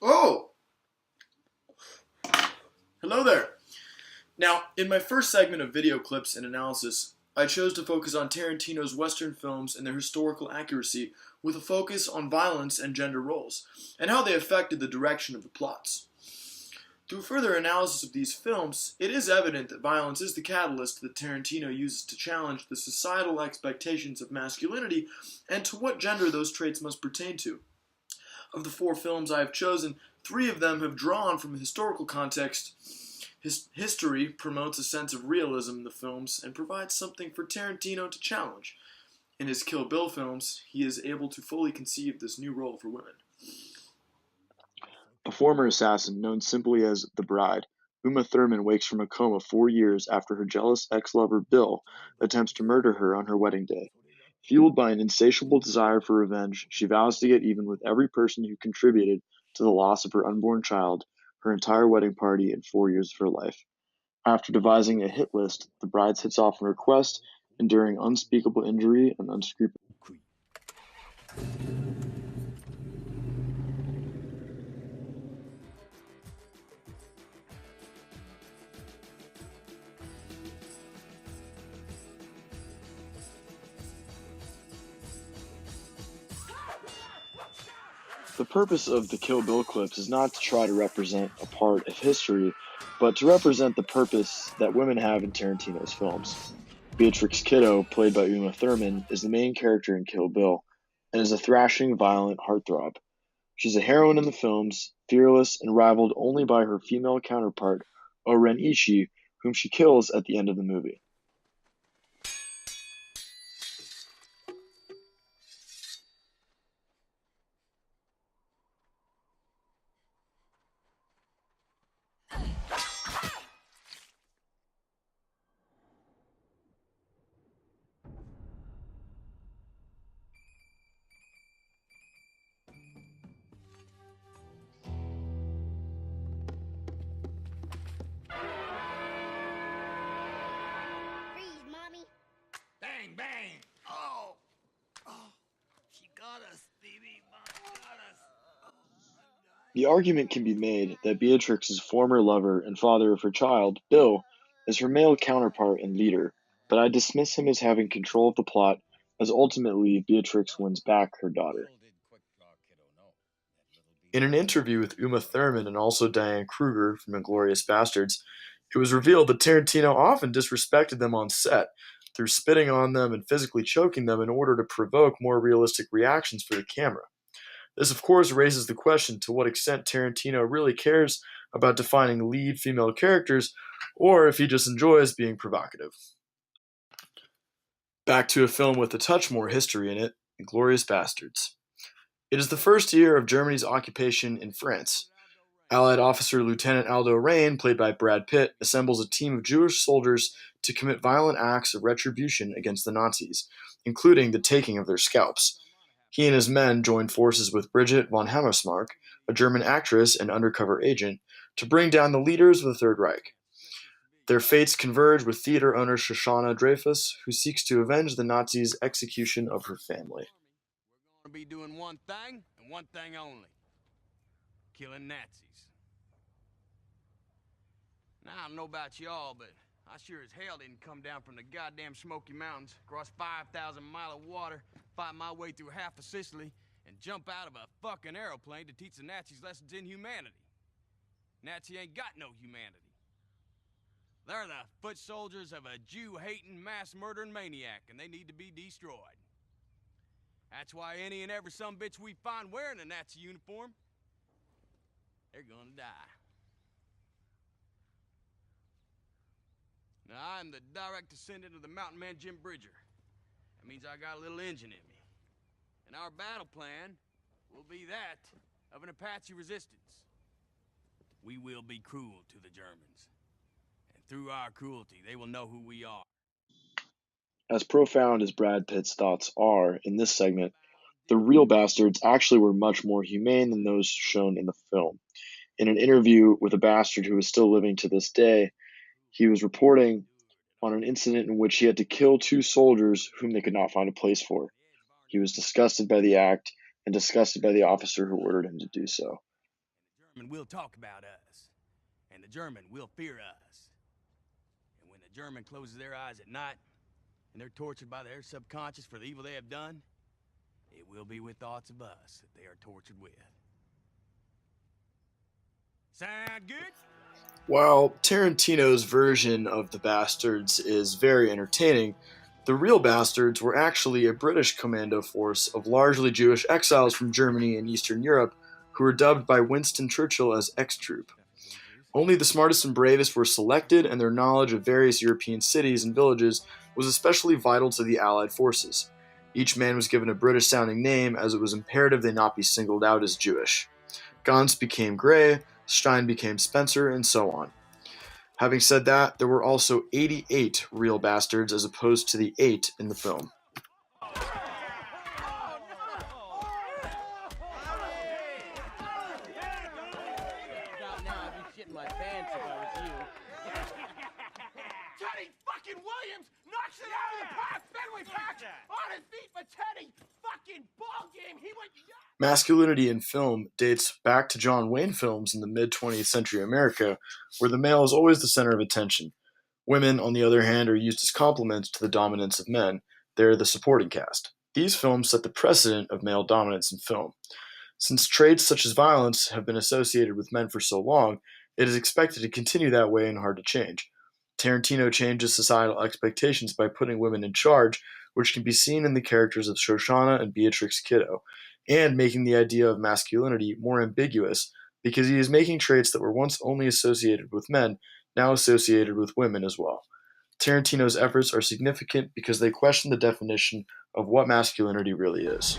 Oh, hello there. Now, in my first segment of video clips and analysis, I chose to focus on Tarantino's Western films and their historical accuracy with a focus on violence and gender roles, and how they affected the direction of the plots. Through further analysis of these films, it is evident that violence is the catalyst that Tarantino uses to challenge the societal expectations of masculinity and to what gender those traits must pertain to. Of the four films I have chosen, three of them have drawn from a historical context. History promotes a sense of realism in the films and provides something for Tarantino to challenge. In his Kill Bill films, he is able to fully conceive this new role for women. A former assassin known simply as the Bride, Uma Thurman wakes from a coma 4 years after her jealous ex-lover Bill attempts to murder her on her wedding day. Fueled by an insatiable desire for revenge, she vows to get even with every person who contributed to the loss of her unborn child, her entire wedding party, and 4 years of her life. After devising a hit list, the bride sets off on her quest, enduring unspeakable injury and unscrupulous. The purpose of the Kill Bill clips is not to try to represent a part of history, but to represent the purpose that women have in Tarantino's films. Beatrix Kiddo, played by Uma Thurman, is the main character in Kill Bill, and is a thrashing, violent heartthrob. She's a heroine in the films, fearless and rivaled only by her female counterpart, O-Ren Ishii, whom she kills at the end of the movie. Freeze, Mommy. Bang, bang. Oh. Oh. She got us, baby. Mom got us. The argument can be made that Beatrix's former lover and father of her child, Bill, is her male counterpart and leader, but I dismiss him as having control of the plot, as ultimately Beatrix wins back her daughter. In an interview with Uma Thurman and also Diane Kruger from Inglourious Bastards, it was revealed that Tarantino often disrespected them on set through spitting on them and physically choking them in order to provoke more realistic reactions for the camera. This, of course, raises the question to what extent Tarantino really cares about defining lead female characters, or if he just enjoys being provocative. Back to a film with a touch more history in it, Inglourious Bastards. It is the first year of Germany's occupation in France. Allied officer Lieutenant Aldo Raine, played by Brad Pitt, assembles a team of Jewish soldiers to commit violent acts of retribution against the Nazis, including the taking of their scalps. He and his men join forces with Brigitte von Hammersmark, a German actress and undercover agent, to bring down the leaders of the Third Reich. Their fates converge with theater owner Shoshana Dreyfus, who seeks to avenge the Nazis' execution of her family. We're going to be doing one thing and one thing only. Killing Nazis. Now, I don't know about y'all, but I sure as hell didn't come down from the goddamn Smoky Mountains, cross 5,000 miles of water, fight my way through half of Sicily, and jump out of a fucking aeroplane to teach the Nazis lessons in humanity. Nazi ain't got no humanity. They're the foot soldiers of a Jew-hating, mass-murdering maniac, and they need to be destroyed. That's why any and every sumbitch we find wearing a Nazi uniform, they're gonna die. Now, I'm the direct descendant of the mountain man Jim Bridger. That means I got a little engine in me. And our battle plan will be that of an Apache resistance. We will be cruel to the Germans. And through our cruelty, they will know who we are. As profound as Brad Pitt's thoughts are in this segment, the real bastards actually were much more humane than those shown in the film. In an interview with a bastard who is still living to this day, he was reporting on an incident in which he had to kill two soldiers whom they could not find a place for. He was disgusted by the act and disgusted by the officer who ordered him to do so. German will talk about us, and the German will fear us. And when the German closes their eyes at night, and they're tortured by their subconscious for the evil they have done, it will be with thoughts of us that they are tortured with. Sound good? While Tarantino's version of the Bastards is very entertaining, the real Bastards were actually a British commando force of largely Jewish exiles from Germany and Eastern Europe who were dubbed by Winston Churchill as X-Troop. Only the smartest and bravest were selected, and their knowledge of various European cities and villages was especially vital to the Allied forces. Each man was given a British-sounding name, as it was imperative they not be singled out as Jewish. Gans became Gray, Stein became Spencer, and so on. Having said that, there were also 88 real bastards as opposed to the 8 in the film. Teddy fucking Williams knocks it out of the park. Fenway Park on his feet for Teddy. Fucking ball game. He went. Masculinity in film dates back to John Wayne films in the mid-20th century America, where the male is always the center of attention. Women, on the other hand, are used as complements to the dominance of men. They're the supporting cast. These films set the precedent of male dominance in film. Since traits such as violence have been associated with men for so long, it is expected to continue that way and hard to change. Tarantino changes societal expectations by putting women in charge, which can be seen in the characters of Shoshana and Beatrix Kiddo, and making the idea of masculinity more ambiguous because he is making traits that were once only associated with men now associated with women as well. Tarantino's efforts are significant because they question the definition of what masculinity really is.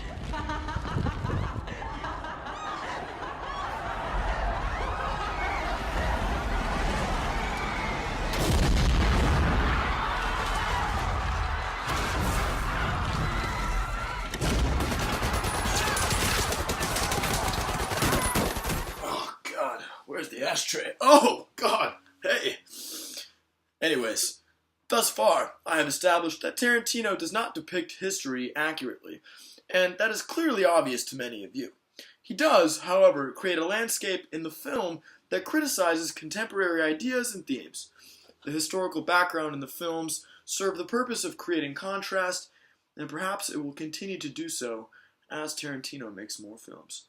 Where's the ashtray? Oh, God! Hey! Anyways, thus far, I have established that Tarantino does not depict history accurately, and that is clearly obvious to many of you. He does, however, create a landscape in the film that criticizes contemporary ideas and themes. The historical background in the films serve the purpose of creating contrast, and perhaps it will continue to do so as Tarantino makes more films.